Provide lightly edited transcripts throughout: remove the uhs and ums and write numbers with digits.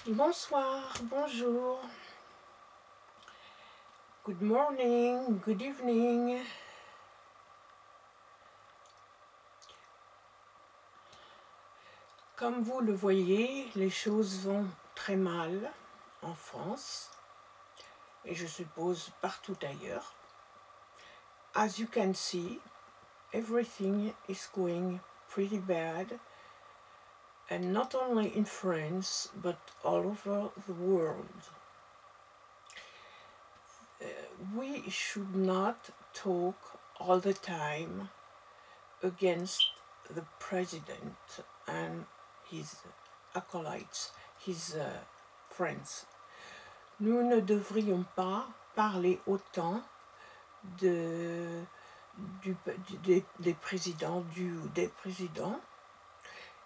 Bonsoir, bonjour, good morning, good evening. Comme vous le voyez, les choses vont très mal en France et je suppose partout ailleurs. As you can see, everything is going pretty bad, and not only in France but all over the world. We should not talk all the time against the president and his acolytes, his friends. Nous ne devrions pas parler autant des présidents, des présidents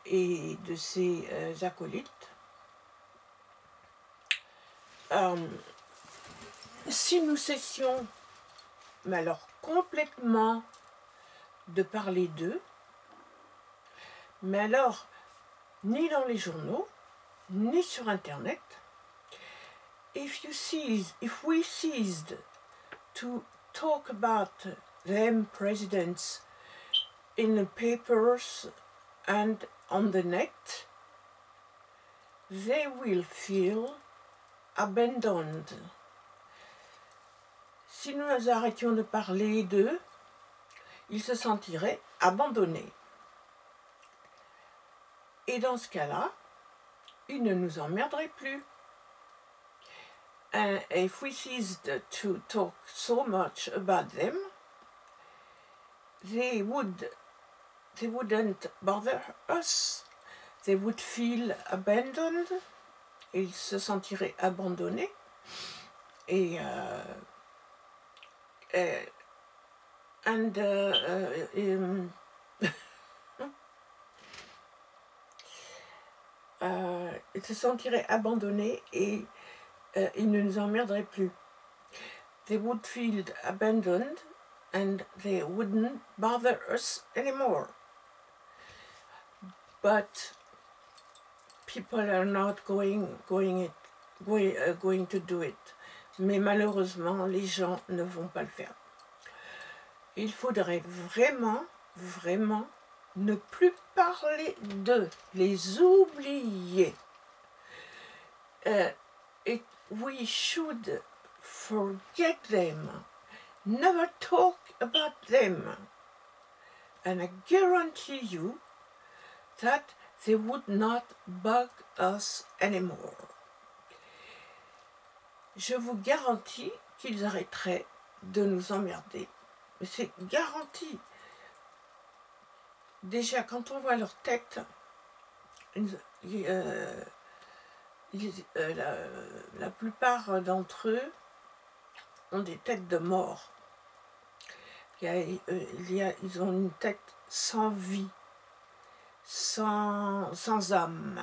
et de ses acolytes. Si nous cessions, mais alors complètement, de parler d'eux, mais alors ni dans les journaux, ni sur Internet, if we ceased to talk about them presidents in the papers and on the net, they will feel abandoned. Si nous arrêtions de parler d'eux, ils se sentiraient abandonnés. Et dans ce cas-là, ils ne nous emmerderaient plus. And if we ceased to talk so much about them, they wouldn't bother us. They would feel abandoned. Ils se sentiraient abandonnés. Et ils se sentiraient abandonnés et ils ne nous emmerderaient plus. They would feel abandoned and they wouldn't bother us anymore. But people are not going to do it. Mais malheureusement, les gens ne vont pas le faire. Il faudrait vraiment ne plus parler d'eux, les oublier. We should forget them, never talk about them. And I guarantee you that they would not bug us anymore. Je vous garantis qu'ils arrêteraient de nous emmerder. Mais c'est garanti. Déjà, quand on voit leur tête, la plupart d'entre eux ont des têtes de mort. Ils ont une tête sans vie, sans âme.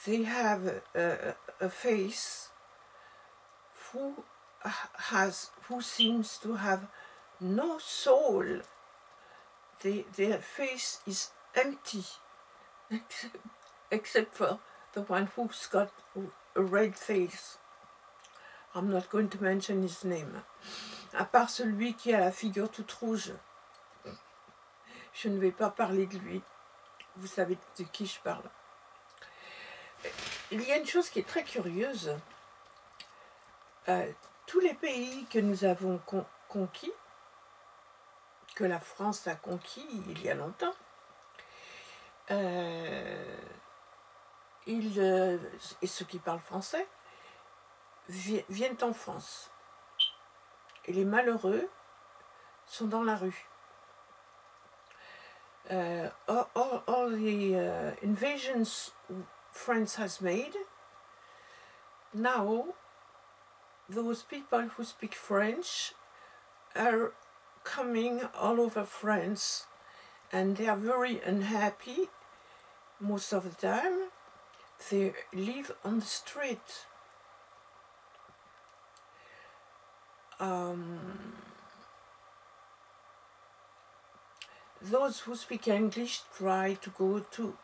They have a face who seems to have no soul. Their face is empty, except for the one who's got a red face. I'm not going to mention his name. À part celui qui a la figure toute rouge. Je ne vais pas parler de lui. Vous savez de qui je parle. Il y a une chose qui est très curieuse. Tous les pays que nous avons conquis, que la France a conquis il y a longtemps, et ceux qui parlent français viennent en France. Et les malheureux sont dans la rue. All the invasions France has made, now those people who speak French are coming all over France, and they are very unhappy most of the time. They live on the street. Those who speak English try to go to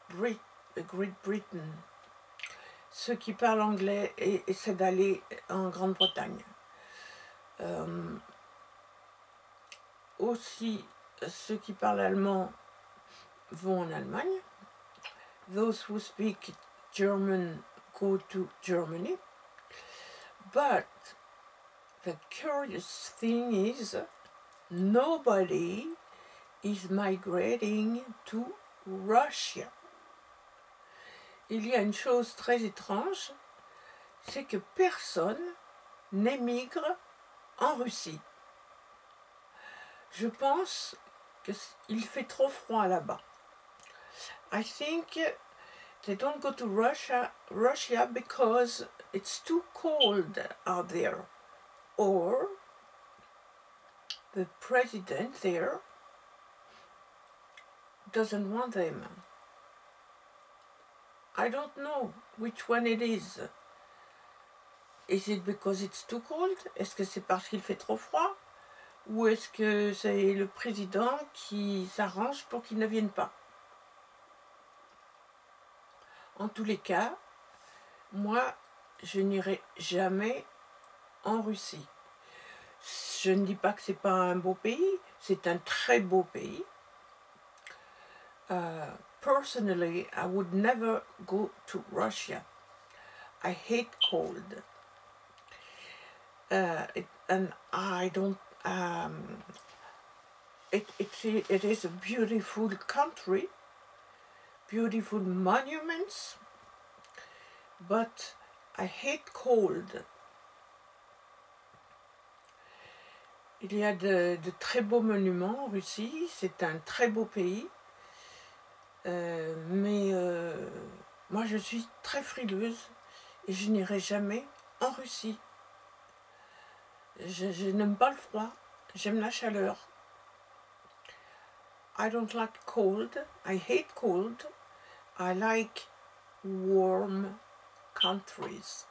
Great Britain ceux qui parlent anglais essaient d'aller en Grande-Bretagne. Aussi, ceux qui parlent allemand vont en Allemagne. Those who speak German go to Germany. But the curious thing is, nobody is migrating to Russia. Il y a une chose très étrange, c'est que personne n'émigre en Russie. Je pense qu'il fait trop froid là-bas. I think they don't go to Russia because it's too cold out there. Or the president there doesn't want them. I don't know which one it is. Is it because it's too cold? Est-ce que c'est parce qu'il fait trop froid? Ou est-ce que c'est le président qui s'arrange pour qu'il ne vienne pas? En tous les cas, moi, je n'irai jamais en Russie. Je ne dis pas que c'est pas un beau pays, c'est un très beau pays. Personally, I would never go to Russia. I hate cold. And I don't... it is a beautiful country, beautiful monuments, but I hate cold. Il y a de très beaux monuments en Russie, c'est un très beau pays, mais moi je suis très frileuse et je n'irai jamais en Russie. Je n'aime pas le froid, j'aime la chaleur. I don't like cold, I hate cold, I like warm countries.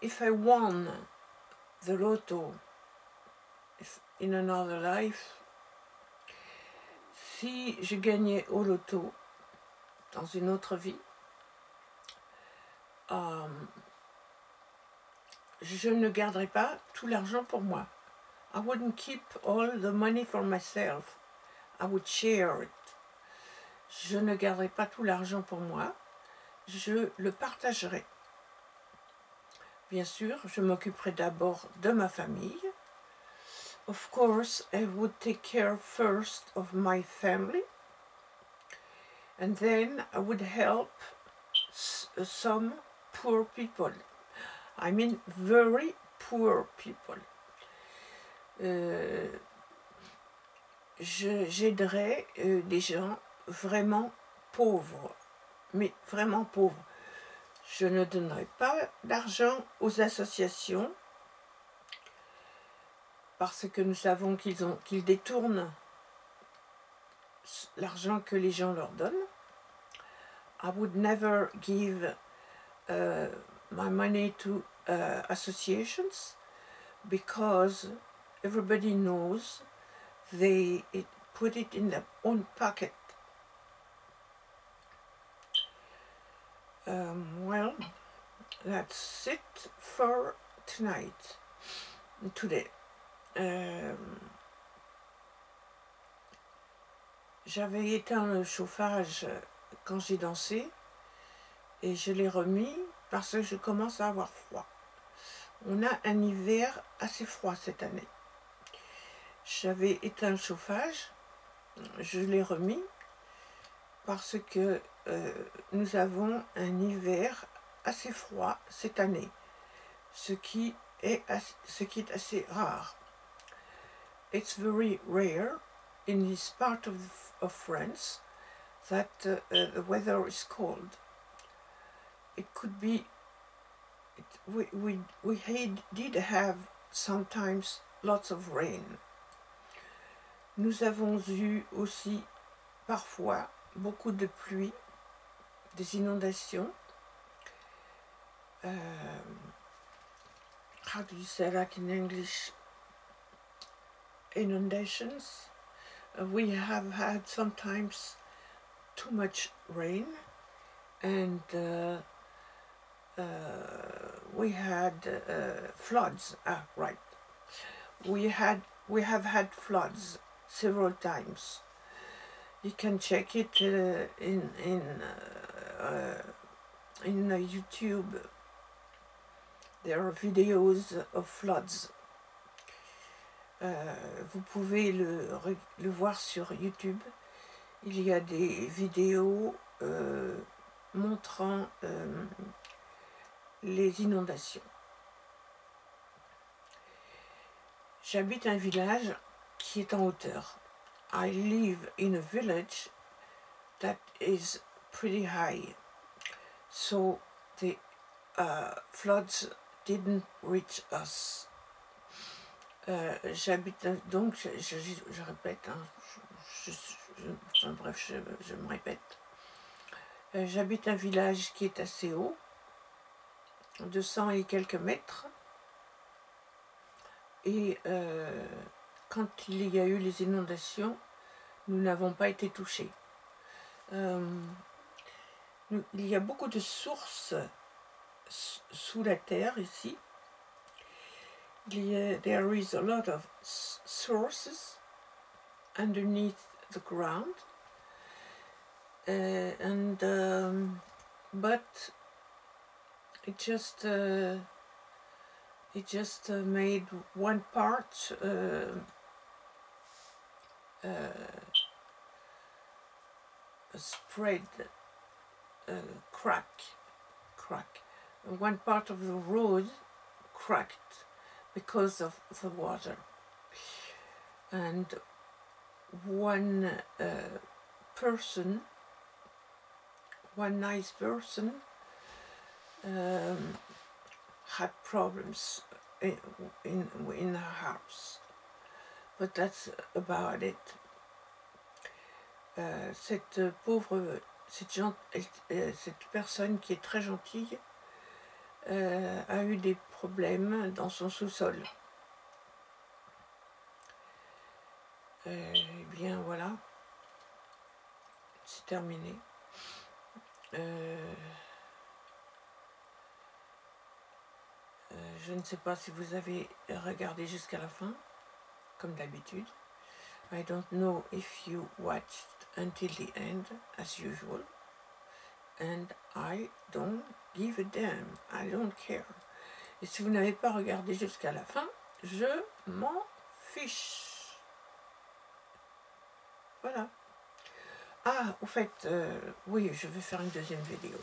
If I won the lotto in another life, si je gagnais au loto dans une autre vie, je ne garderai pas tout l'argent pour moi. I wouldn't keep all the money for myself. I would share it. Je ne garderai pas tout l'argent pour moi. Je le partagerai. Bien sûr, je m'occuperai d'abord de ma famille. Of course, I would take care first of my family. And then I would help some poor people. I mean, very poor people. J'aiderai des gens vraiment pauvres, mais vraiment pauvres. Je ne donnerai pas d'argent aux associations parce que nous savons qu'ils détournent l'argent que les gens leur donnent. I would never give my money to associations because everybody knows they put it in their own pocket. Well, that's it for today. J'avais éteint le chauffage quand j'ai dansé et je l'ai remis parce que je commence à avoir froid. On a un hiver assez froid cette année. J'avais éteint le chauffage, je l'ai remis parce que nous avons un hiver assez froid cette année, ce qui est assez rare. It's very rare in this part of France that the weather is cold. It could be, we did have sometimes lots of rain. Nous avons eu aussi parfois beaucoup de pluie, des inondations. How do you say that in English? Inundations. We have had sometimes too much rain, and we had floods. Ah, right. We have had floods several times. You can check it in YouTube. There are videos of floods. Vous pouvez le voir sur YouTube. Il y a des vidéos montrant les inondations. J'habite un village qui est en hauteur. I live in a village that is pretty high. So the floods didn't reach us. J'habite donc, je répète, hein, enfin, bref, je me répète. J'habite un village qui est assez haut, 200 et quelques mètres. Et quand il y a eu les inondations, nous n'avons pas été touchés. Il y a beaucoup de sources sous la terre ici. There is a lot of sources underneath the ground, but it just made one part spread, crack. One part of the road cracked because of the water, and one nice person had problems in her house, but that's about it. Cette personne qui est très gentille a eu des problèmes dans son sous-sol. Eh bien voilà, c'est terminé. Je ne sais pas si vous avez regardé jusqu'à la fin, comme d'habitude. I don't know if you watched until the end, as usual. And I don't give a damn. I don't care. Et si vous n'avez pas regardé jusqu'à la fin, je m'en fiche. Voilà. Ah, au fait, oui, je vais faire une deuxième vidéo.